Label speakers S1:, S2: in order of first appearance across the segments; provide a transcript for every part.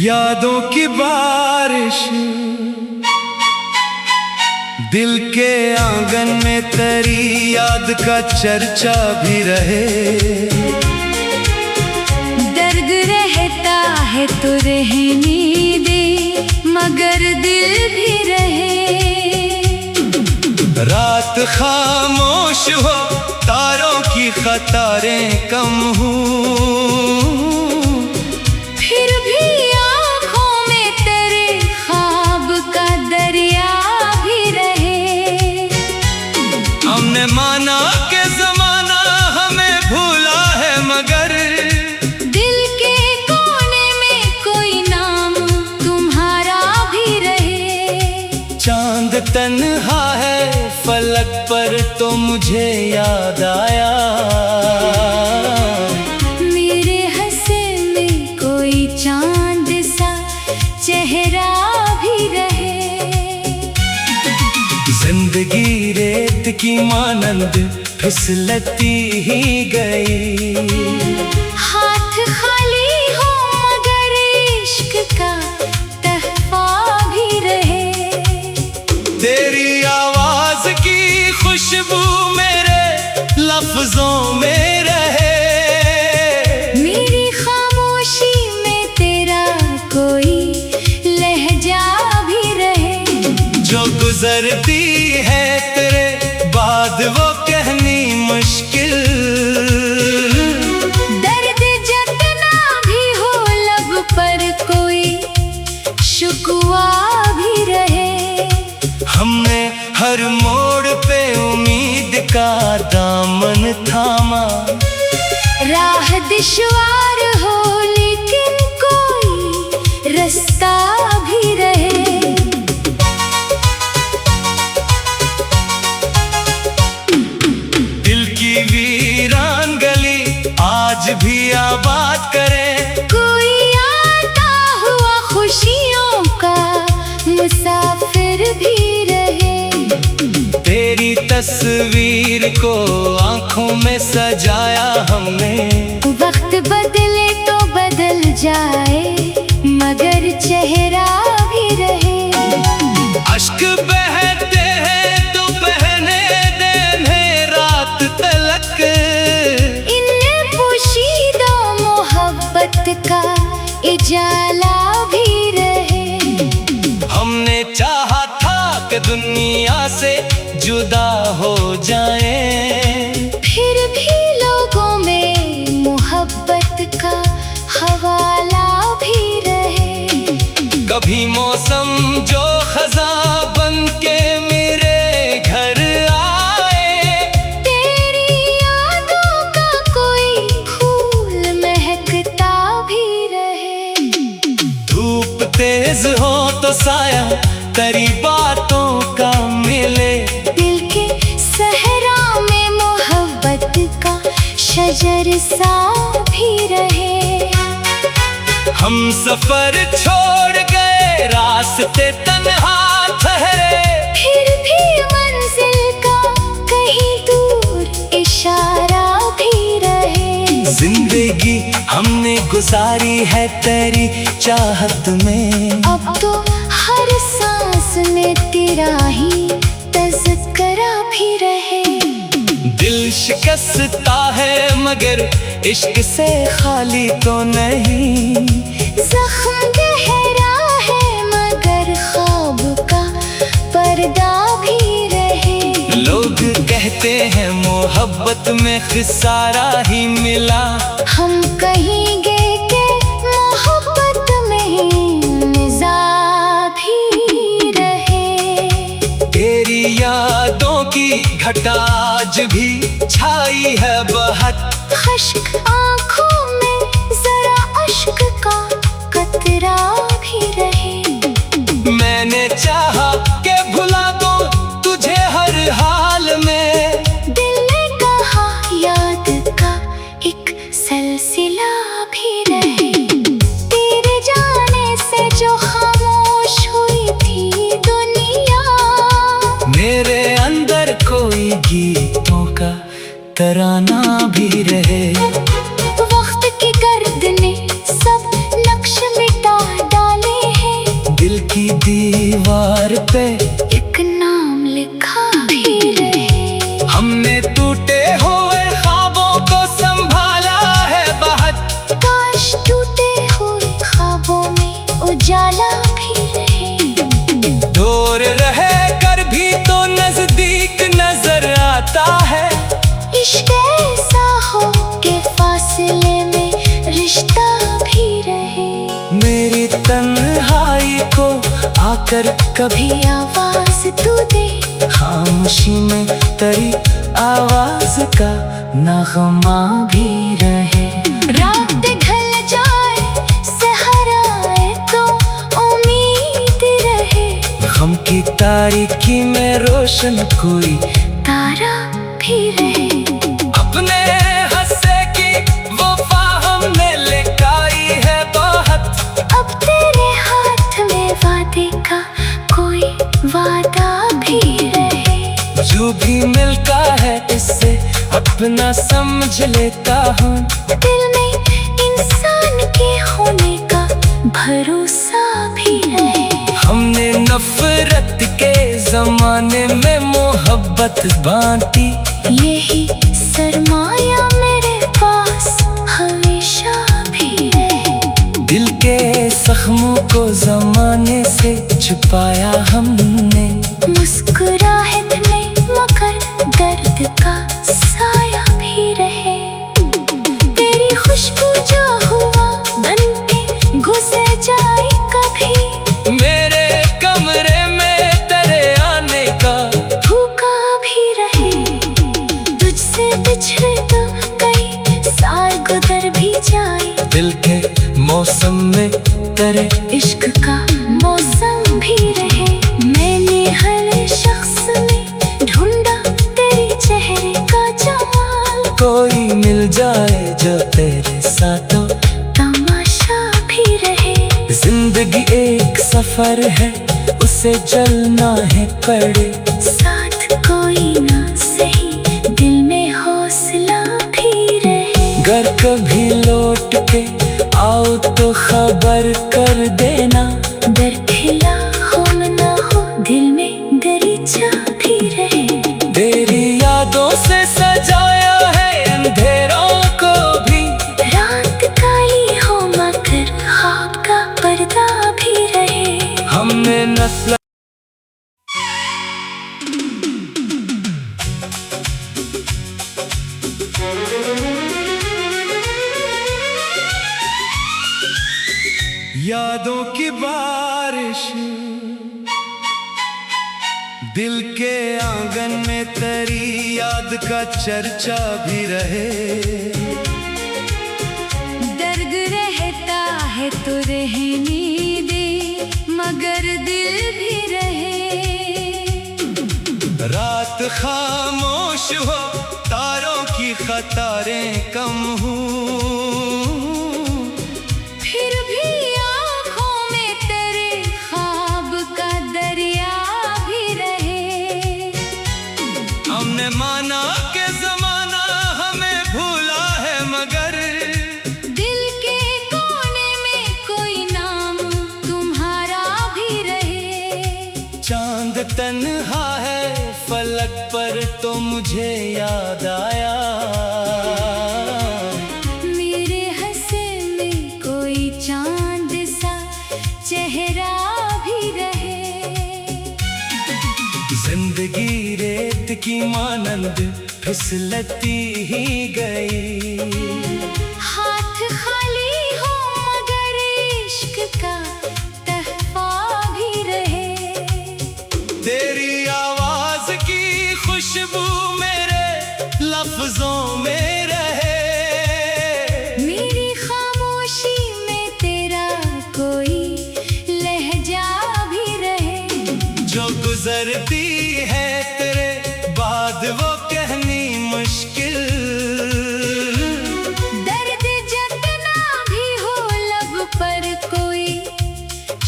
S1: यादों की बारिश दिल के आंगन में तेरी याद का चर्चा भी रहे।
S2: दर्द रहता है तो रहने दे, मगर दिल भी रहे।
S1: रात खामोश हो, तारों की कतारें कम हों,
S2: फिर भी आँखों में तेरे ख्वाब का दरिया भी रहे।
S1: हमने माना कि ज़माना हमें भूला है, मगर
S2: दिल के कोने में कोई नाम तुम्हारा भी रहे।
S1: चांद तन्हा है फलक पर तो मुझे याद आया,
S2: मेरे हंसे में कोई चांद सा चेहरा भी रहे।
S1: जिंदगी रेत की मानंद फिसलती ही गई।
S2: हाथ खाली हो मगर इश्क का तहफा भी रहे।
S1: तेरी आवाज की खुशबू मेरे लफ्जों में रहे।
S2: मेरी खामोशी में तेरा कोई लहजा भी रहे।
S1: जो गुजरती है तेरे बाद वो कहनी मुश्किल।
S2: दर्द जितना भी हो लब पर कोई शुक्वा भी रहे।
S1: हमने हर मोड़ पे उम्मीद का दामन थामा।
S2: राह दुश्वार हो लेकिन कोई रास्ता भी रहे।
S1: दिल की वीरान गली आज भी आबाद करे।
S2: कोई आता हुआ खुशियों का मुसाफिर भी रहे।
S1: तेरी तस्वीर को आंखों में सजाया हमने।
S2: वक्त बदले तो बदल जाए मगर चेहरा भी रहे।
S1: अश्क बहते हैं तो बहने देने रात तलक।
S2: इन पोशीदा मोहब्बत का इजाला भी रहे।
S1: हमने चाहा था कि दुनिया से जुदा हो जाएं,
S2: फिर भी लोगों में मोहब्बत का हवाला भी रहे।
S1: कभी मौसम जो खजा बन के मेरे घर आए।
S2: तेरी यादों का कोई फूल महकता भी रहे।
S1: धूप तेज हो तो साया तेरी बातों का मिले।
S2: दिल के सहरा में मोहब्बत का शजर सा भी रहे।
S1: हम सफर छोड़ गए रास्ते तन्हा ठहरे।
S2: फिर भी मंजिल का कहीं दूर इशारा भी रहे।
S1: जिंदगी हमने गुजारी है तेरी चाहत में।
S2: अब तो हर सांस में तेरा ही तज़किरा भी रहे।
S1: दिल शिकस्ता है मगर इश्क से खाली तो नहीं।
S2: जख्म गहरा है मगर ख्वाब का पर्दा भी रहे।
S1: लोग कहते हैं मोहब्बत में खिसारा ही मिला।
S2: हम कहेंगे कि मोहब्बत में ही निज़ा भी रहे।
S1: तेरी यादों की घटा आज भी छाई है बहत।
S2: खश्क आँखों में जरा अश्क का कतरा भी रहे।
S1: मैंने चाहा कि भुला दो तुझे हर हाल में।
S2: दिल ने कहा याद का एक सिलसिला भी रहे। तेरे जाने से जो खामोश हुई थी दुनिया,
S1: मेरे अंदर कोई गीतों का तराना भी रहे।
S2: वक्त की गर्द ने सब नक्श मिटा डाला।
S1: दीवार पे
S2: एक नाम लिखा भी रहे।
S1: हमने टूटे हुए ख्वाबों को संभाला है बहुत।
S2: काश टूटे हुए ख्वाबों में उजाला भी रहे।
S1: दूर रहे कर भी तो नजदीक नजर आता है।
S2: इश्क ऐसा हो के फासले में रिश्ता भी रहे।
S1: मेरी तन्हाई को आकर कभी
S2: भी आवाज तू दे,
S1: खामोशी में तेरी आवाज का नगमा भी रहे।
S2: रात ढल जाए सहर आए तो उम्मीद रहे।
S1: गम की तारीकी में रोशन कोई
S2: तारा भी रहे।
S1: अपने हंसे की वफा हमने लेकाई है बहुत।
S2: अब तेरे हाथ में वादे का कोई वादा भी रहे।
S1: जो भी मिलता है इससे अपना समझ लेता हूँ।
S2: दिल में इंसान के होने का भरोसा भी रहे।
S1: हमने नफरत के जमाने में मोहब्बत बांटी।
S2: यही सरमाया मेरे पास हमेशा भी रहे।
S1: दिल के जख्मों को जमाने से छुपाया हमने।
S2: मुस्कुराहट में मगर दर्द का साया भी रहे। तेरी खुशबू जो हुआ बनके घुसे जाए कभी।
S1: मेरे कमरे में तेरे आने का
S2: भूखा भी रहे। तुझसे बिछड़े तो कई साल गुजर भी जाए।
S1: दिल के मौसम में तेरे
S2: इश्क का मौसम भी रहे। मैंने हर शख्स में ढूंढा तेरे चेहरे का जमाल।
S1: कोई मिल जाए जो तेरे साथ हो,
S2: तमाशा भी रहे।
S1: जिंदगी एक सफर है उसे चलना है पड़े।
S2: साथ कोई ना सही दिल में हौसला भी रहे।
S1: घर कभी लौट के आओ तो खबर कर देना।
S2: डर खिला हो ना हो दिल में दरीचा भी रहे।
S1: तेरी यादों से सजाया है अंधेरों को भी।
S2: रात काली हो मगर ख्वाब का पर्दा भी रहे।
S1: हमने नस्ल यादों की बारिश दिल के आंगन में तेरी याद का चर्चा भी रहे।
S2: दर्द रहता है तो रहने दे मगर दिल भी रहे।
S1: रात खामोश हो तारों की कतारें कम हो।
S2: फिर भी आँखों में तेरे ख्वाब का दरिया भी रहे।
S1: हमने माना के जमाना हमें भूला है मगर
S2: दिल के कोने में कोई नाम तुम्हारा भी रहे।
S1: चांद तन्हा है फलक पर तो मुझे याद आया।
S2: मेरे हंसे में कोई चांद सा चेहरा भी रहे।
S1: जिंदगी रेत की मानंद फिसलती ही गई।
S2: हाथ खाली हो मगर इश्क का तहफा भी रहे।
S1: तेरी आवाज की खुशबू मेरे लफ्जों में रहे।
S2: मेरी खामोशी में तेरा कोई लहजा भी रहे।
S1: जो गुजरती है तेरे बाद वो कहनी मुश्किल।
S2: दर्द जितना भी हो लब पर कोई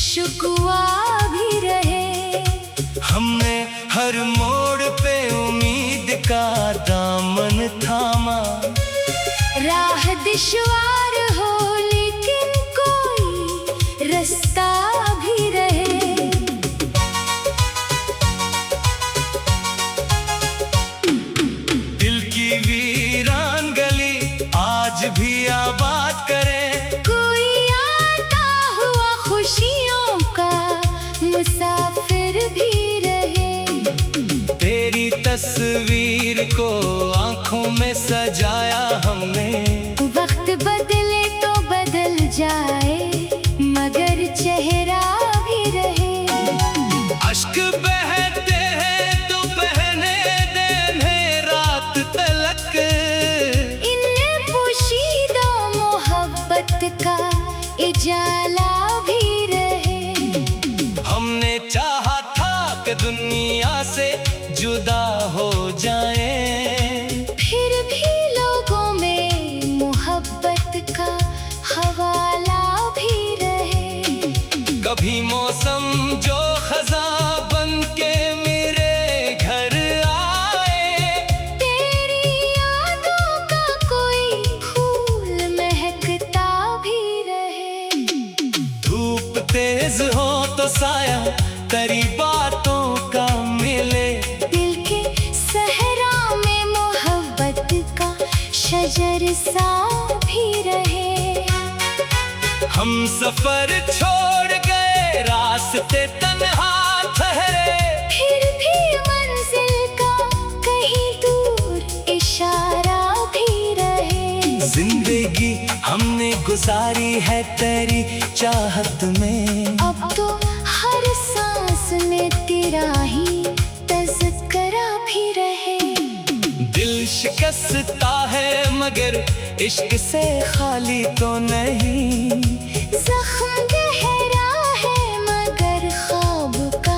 S2: शुक्वा भी रहे।
S1: हमने हर मोड़ पे उम्मीद का दामन थामा।
S2: राह दुश्वार हो लेकिन कोई रास्ता भी रहे।
S1: तस्वीर को आंखों में सजाया हमने।
S2: वक्त बदले तो बदल जाए मगर चेहरा भी रहे।
S1: अश्क बहते हैं तो बहने देने रात तलक।
S2: इनने पोशीदा मोहब्बत का इजाला भी रहे।
S1: हमने चाहा था कि दुनिया से जुदा हो जाएं,
S2: फिर भी लोगों में मोहब्बत का हवाला भी रहे।
S1: कभी मौसम जो खज़ां बन के मेरे घर आए,
S2: तेरी यादों का कोई फूल महकता भी रहे।
S1: धूप तेज हो तो साया तेरी बातों का मिले।
S2: दिल के सहरा में मोहब्बत का शजर सा भी रहे।
S1: हम सफर छोड़ गए रास्ते तन्हा ठहरे,
S2: फिर भी मंजिल का कहीं दूर इशारा भी रहे।
S1: जिंदगी हमने गुजारी है तेरी चाहत में।
S2: अब तो हर सांस में तेरा ही तज़किरा भी रहे।
S1: दिल शिकस्ता है मगर इश्क से खाली तो नहीं।
S2: ज़ख्म गहरा है मगर ख्वाब का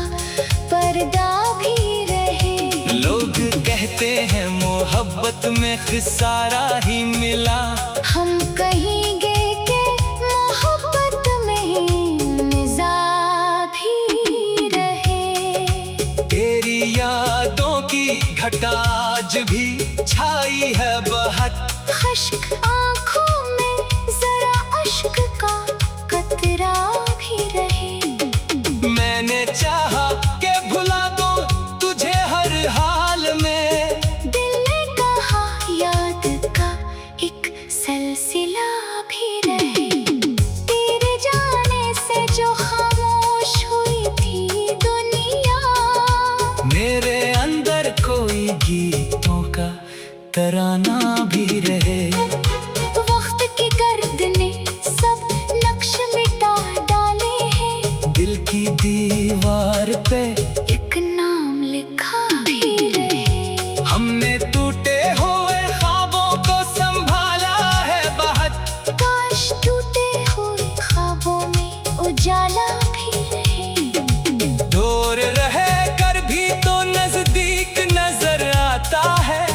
S2: पर्दा भी रहे।
S1: लोग कहते हैं मोहब्बत में खसारा ही मिला।
S2: हम कहेंगे कि मोहब्बत में ही निज़ा भी रहे।
S1: तेरी यादों की घटा आज भी छाई है बहुत।
S2: खश्क आँखों में जरा अश्क का कतरा भी रहे।
S1: मैंने चाहा कि भुला दो तुझे हर हाल में।
S2: दिल ने कहा याद का एक सिलसिला भी रहे। तेरे जाने से जो खामोश हुई थी दुनिया,
S1: मेरे अंदर कोई गीतों का तराना भी रहे।
S2: वक्त की गर्द ने सब नक्श मिटा डाले हैं।
S1: दिल की दीवार पे
S2: एक नाम लिखा भी रहे।
S1: हमने टूटे हुए ख्वाबों को संभाला है बहुत।
S2: काश टूटे हुए ख्वाबों में उजाला भी रहे।
S1: दूर रहे कर भी तो नजदीक नजर आता है।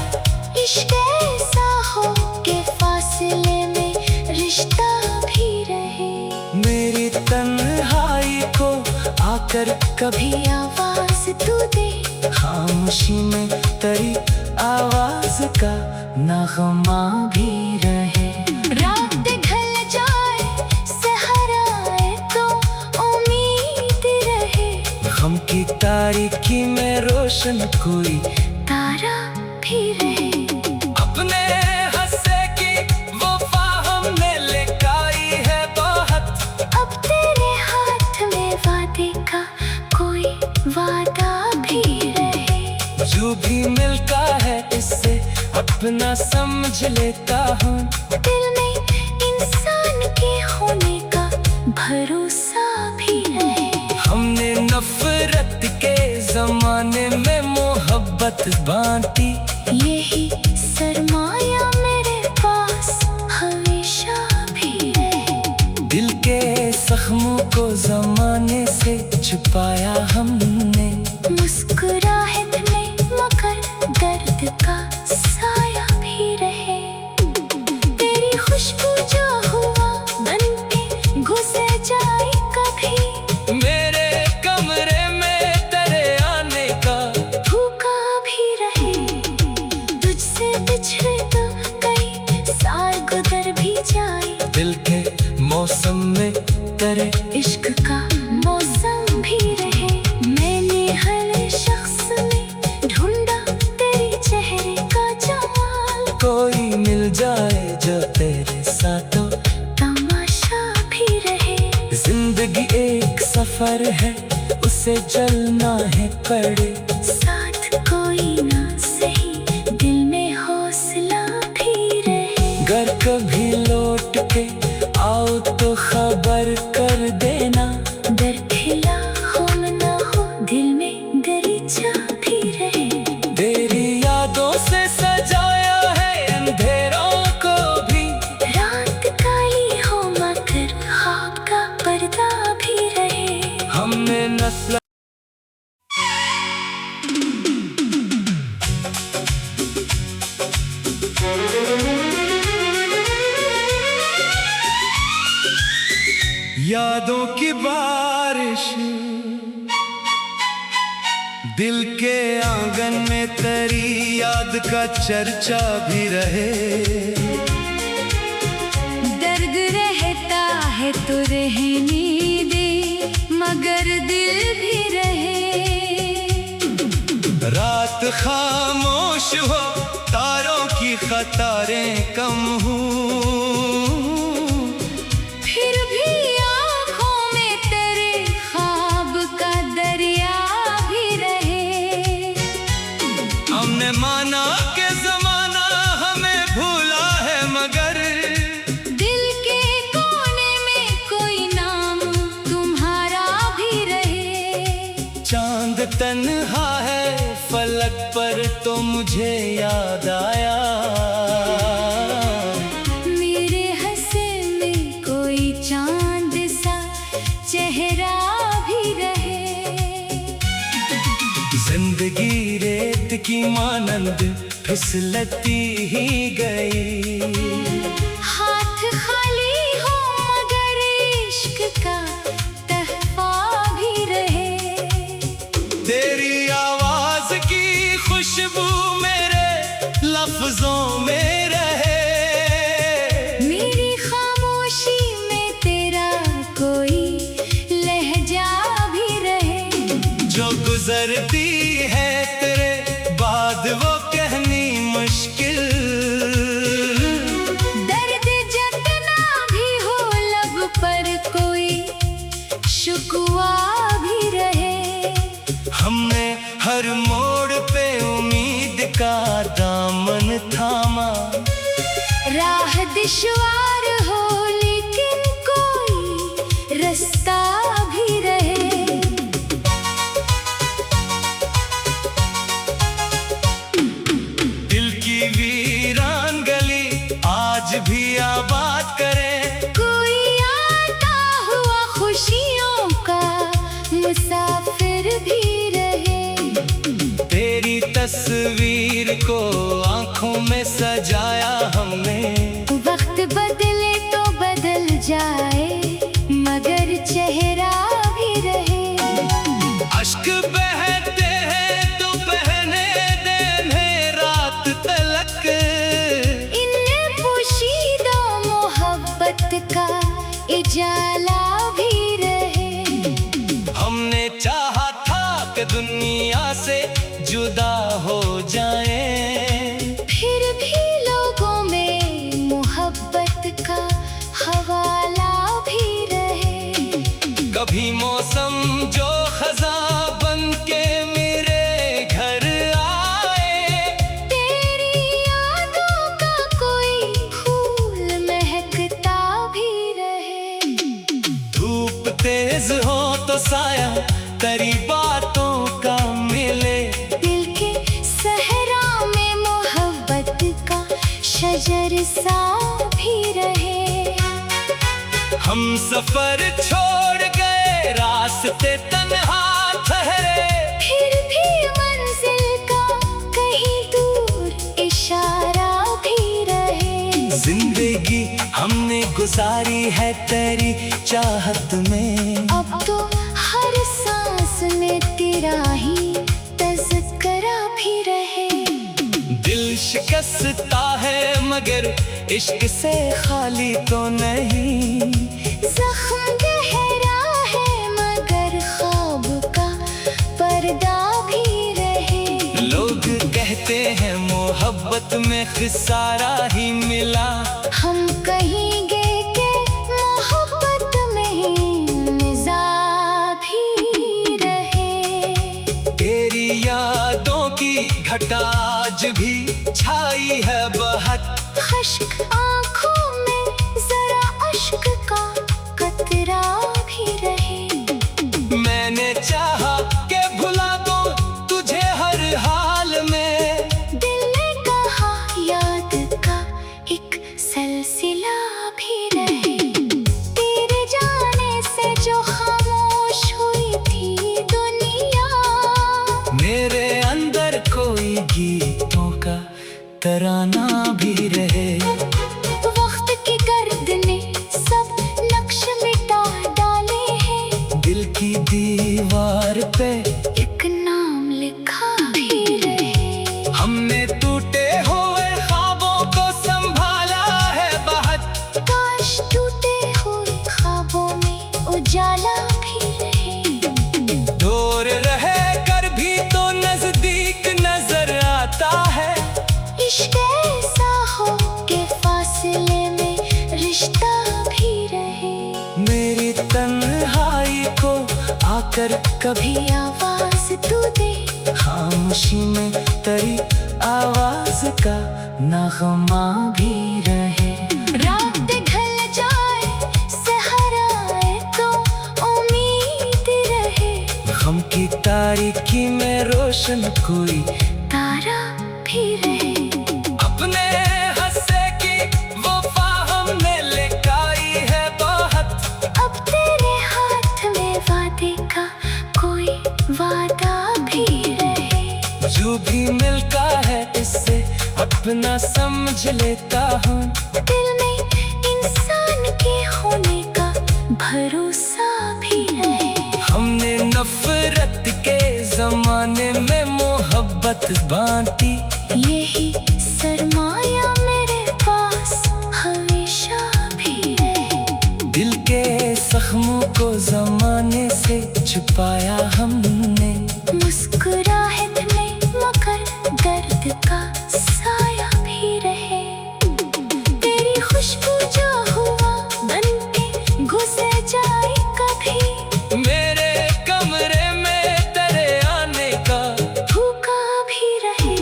S2: इश्क ऐसा हो कि फासले में रिश्ता भी रहे।
S1: मेरी तन्हाई को आकर कभी
S2: भी आवाज तू दे।
S1: खामोशी में तेरी आवाज का नगमा भी रहे।
S2: रात ढल जाए सहरा आए तो उम्मीद रहे।
S1: गम की तारीकी में रोशन कोई
S2: तारा भी रहे।
S1: अपने हंसे की वफा हमने लेकाई है बहुत।
S2: अब तेरे हाथ में वादे का कोई वादा भी रहे।
S1: जो भी मिलता है इससे अपना समझ लेता हूँ।
S2: दिल में इंसान के होने का भरोसा भी रहे।
S1: हमने नफरत के जमाने में मोहब्बत बांटी।
S2: यही सरमाया मेरे पास हमेशा भी रहे।
S1: दिल के जख्मों को जमाने से छुपाया हमने।
S2: मुस्कुराहट में मगर दर्द का साया भी रहे। तेरी खुशबू जो हुआ बनके घुसे जाए कभी।
S1: मेरे कमरे में तेरे आने का
S2: भूखा भी रहे। तुझसे बिछड़े तो कई साल गुजर भी जाए।
S1: दिल के मौसम में तेरे
S2: इश्क का मौसम भी रहे। मैंने हर शख्स में ढूंढा तेरे चेहरे का जमाल।
S1: कोई मिल जाए जो तेरे साथों
S2: तमाशा भी रहे।
S1: जिंदगी एक सफर है उसे चलना है पड़े।
S2: साथ कोई ना
S1: तो खबर कर देना।
S2: डर खिला हो ना हो, दिल में दरीचा भी रहे।
S1: तेरी यादों से सजाया है अंधेरों को भी।
S2: रात काली हो मगर ख्वाब का पर्दा भी रहे।
S1: हमने नस्ल यादों की बारिश, दिल के आंगन में तेरी याद का चर्चा भी रहे।
S2: दर्द रहता है तो रहने दे, मगर दिल भी रहे।
S1: रात खामोश हो, तारों की कतारें कम हो,
S2: फिर भी आँखों में तेरे ख्वाब का दरिया भी रहे।
S1: हमने माना कि जमाना हमें भूला है, मगर
S2: दिल के कोने में कोई नाम तुम्हारा भी रहे।
S1: चांद तन्हा है फलक पर तो मुझे याद आया।
S2: मेरे हंसे में कोई चांद सा चेहरा भी रहे।
S1: जिंदगी रेत की मानंद फिसलती ही गई।
S2: हाथ खाली हो मगर इश्क का तहफा भी रहे।
S1: तेरी आवाज की खुशबू मेरे लफ्जों में रहे।
S2: मेरी खामोशी में तेरा कोई लहजा भी रहे।
S1: जो गुजरती है तेरे बाद वो कहनी मुश्किल।
S2: दर्द जतना भी हो लब पर कोई शुक्वा भी रहे।
S1: हमने हर मोड़ पे उम्मीद का दामन थामा।
S2: राह दुश्वार हो लेकिन कोई रास्ता भी रहे।
S1: दिल की वीरान गली आज भी आबाद करे।
S2: कोई आता हुआ खुशियों का मुसाफिर भी रहे।
S1: तेरी तस्वीर को आंखों में सजाया हमने।
S2: वक्त बदले तो बदल जाए मगर चेहरा भी रहे।
S1: अश्क बहते हैं तो बहने देने रात तलक।
S2: इनने पोशीदा मोहब्बत का इजाला भी रहे।
S1: हमने चाहा था कि दुनिया से जुदा हो जाएं,
S2: फिर भी लोगों में मोहब्बत का हवाला भी रहे।
S1: कभी मौसम जो खजा बन के मेरे घर आए।
S2: तेरी यादों का कोई फूल महकता भी रहे।
S1: धूप तेज हो तो साया तेरी बातों का मिले।
S2: दिल के सहरा में मोहब्बत का शजर सा भी रहे।
S1: हम सफर छोड़ गए रास्ते तन्हा ठहरे।
S2: फिर भी मंजिल का कहीं दूर इशारा भी रहे।
S1: जिंदगी हमने गुजारी है तेरी चाहत में।
S2: अब तो हर सांस में तेरा ही तज़किरा भी रहे।
S1: दिल शिकस्ता है मगर इश्क से खाली तो नहीं।
S2: जख्म गहरा है मगर ख्वाब का पर्दा भी रहे।
S1: लोग कहते हैं मोहब्बत में खिसारा ही मिला।
S2: हम कहेंगे कि मोहब्बत में ही मज़ा भी रहे।
S1: तेरी यादों की घटा आज भी छाई है बहक।
S2: अश्क आँखों में जरा अश्क का
S1: मैंने चाहा कि भुला दूं तुझे हर हाल में।
S2: दिल ने कहा याद का एक सिलसिला भी रहे, तेरे जाने से जो खामोश हुई थी दुनिया।
S1: मेरे अंदर कोई गीतों का तराना भी रहे।
S2: वक्त की गर्द ने सब नक्श मिटा डाले हैं,
S1: दिल की दीवार पे
S2: एक नाम लिखा भी रहे।
S1: हमने टूटे हुए ख्वाबों को संभाला है बहुत।
S2: काश टूटे हुए ख्वाबों में उजाला भी रहे।
S1: दूर रहे कर भी तो नजदीक नजर आता है।
S2: इश्क ऐसा हो के फासले में रिश्ता भी रहे।
S1: मेरी तन्हाई को आकर कभी
S2: भी आवाज तू दे,
S1: खामोशी में तेरी आवाज का नगमा भी रहे।
S2: रात ढल जाए सहर आए तो उम्मीद रहे।
S1: गम की तारीकी में रोशन कोई
S2: तारा भी रहे।
S1: अपने हंसे की वफा हमने लेकाई है बहुत।
S2: अब तेरे हाथ में वादे का कोई वादा भी रहे।
S1: जो भी मिलता है इससे अपना समझ लेता हूँ।
S2: दिल में इंसान के होने का भरोसा भी रहे।
S1: हमने नफरत के जमाने में मोहब्बत बांटी।
S2: यही सरमाया मेरे पास हमेशा भी रहे।
S1: दिल के जख्मों को जमाने से छुपाया हमने।
S2: मुस्कुराहट में मगर दर्द का साया भी रहे। तेरी खुशबू जो हुआ बन के गुजर जाए कभी।
S1: मेरे कमरे में तेरे आने का
S2: भूखा भी रहे।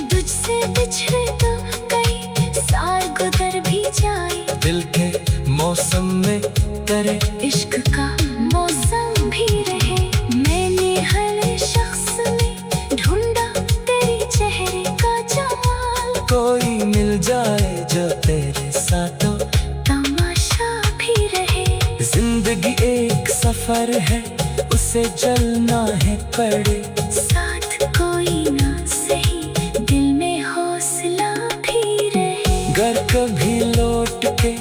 S2: तुझसे बिछड़े तो कई साल गुजर भी जाए।
S1: दिल के मौसम में तेरे
S2: इश्क का मौसम भी रहे। मैंने हर शख्स में ढूंढा तेरे चेहरे का जमाल।
S1: कोई मिल जाए जो तेरे साथों
S2: तमाशा भी रहे।
S1: जिंदगी एक सफर है उसे चलना है पड़े।
S2: साथ कोई ना सही दिल में हौसला भी रहे।
S1: घर कभी लौट के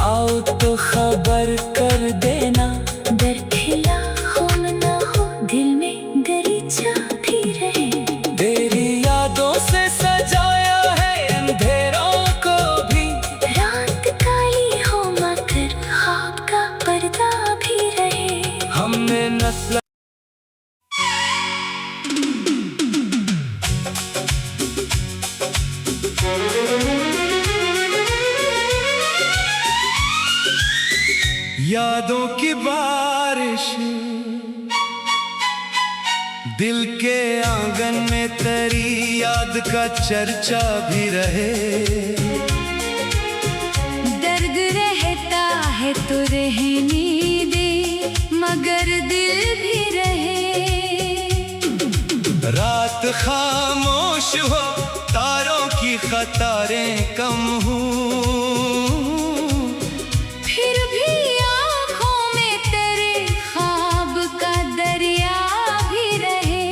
S1: आओ तो खबर कर देना।
S2: डर खिला हो ना हो दिल में दरीचा भी रहे।
S1: तेरी यादों से सजाया है अंधेरों को भी।
S2: रात काली हो मगर ख्वाब का पर्दा भी रहे।
S1: हमने नस्ल यादों की बारिश दिल के आंगन में तेरी याद का चर्चा भी रहे।
S2: दर्द रहता है तो रहने दे मगर दिल भी रहे।
S1: रात खामोश हो तारों की कतारें कम हूँ।
S2: फिर भी आँखों में तेरे ख्वाब का दरिया भी रहे।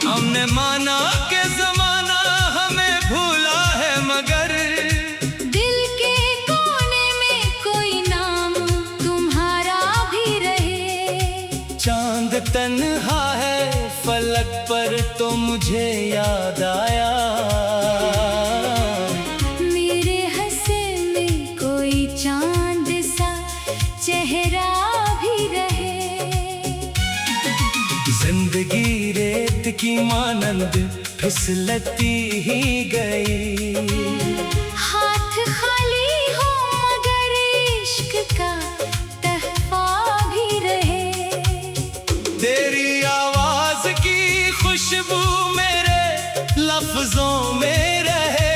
S1: हमने माना कि जमाना हमें भूला है मगर
S2: दिल के कोने में कोई नाम तुम्हारा भी रहे।
S1: चांद तन्हा है फलक पर तो मुझे याद आया।
S2: मेरे हंसे में कोई चांद सा चेहरा भी रहे।
S1: जिंदगी रेत की मानंद फिसलती ही गई।
S2: हाथ खाली हो मगर इश्क का तहफा भी रहे।
S1: तेरी आवाज की खुशबू मेरे लफ्जों में रहे।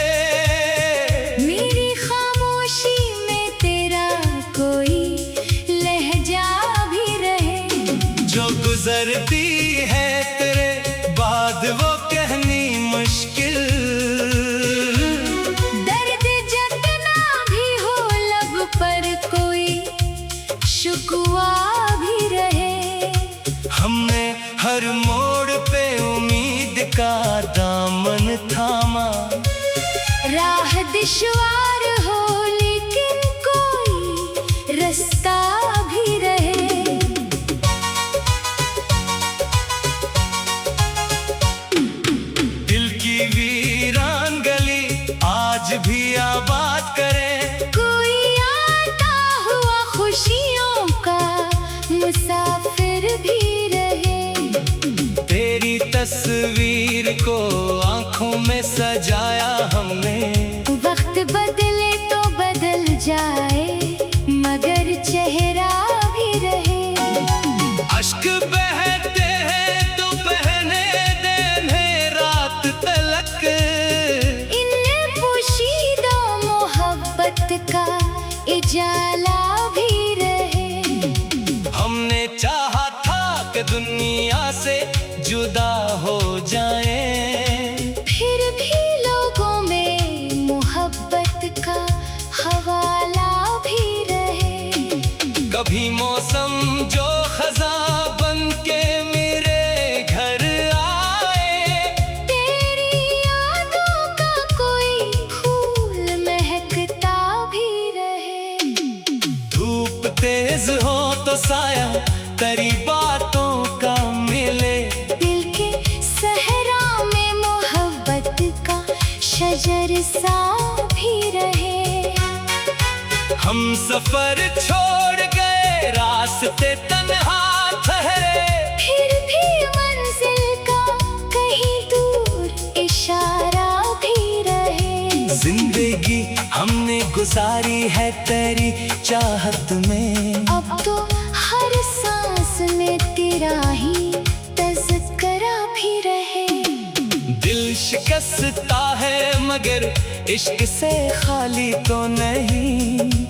S2: मेरी खामोशी में तेरा कोई लहजा भी रहे।
S1: का दामन थामा।
S2: राह दुश्वार हो लेकिन कोई रास्ता भी रहे।
S1: दिल की वीरान गली आज भी आबाद करे।
S2: कोई आता हुआ खुशियों का मुसाफिर भी रहे।
S1: तेरी तस्वीर को आंखों में सजाया हमने।
S2: वक्त बदले तो बदल जाए मगर चेहरा भी रहे।
S1: अश्क बहते हैं तो बहने देने रात तलक।
S2: इन पोशीदा मोहब्बत का इजाला भी रहे।
S1: हमने चाहा था कि दुनिया से जुदा हो जाएं,
S2: फिर भी लोगों में मोहब्बत का हवाला भी रहे।
S1: कभी मौसम जो खजा बन के मेरे घर आए।
S2: तेरी यादों का कोई फूल महकता भी रहे।
S1: धूप तेज हो तो साया तेरी बातों का मिले।
S2: दिल के सहरा में मोहब्बत का शजर सा भी रहे।
S1: हम सफर छोड़ गए रास्ते तन्हा ठहरे।
S2: फिर भी मंजिल का कहीं दूर इशारा भी रहे।
S1: जिंदगी हमने गुजारी है तेरी चाहत में।
S2: अब तो हर सांस में तेरा ही तज़किरा भी रहे।
S1: दिल शिकस्ता है मगर इश्क से खाली तो नहीं।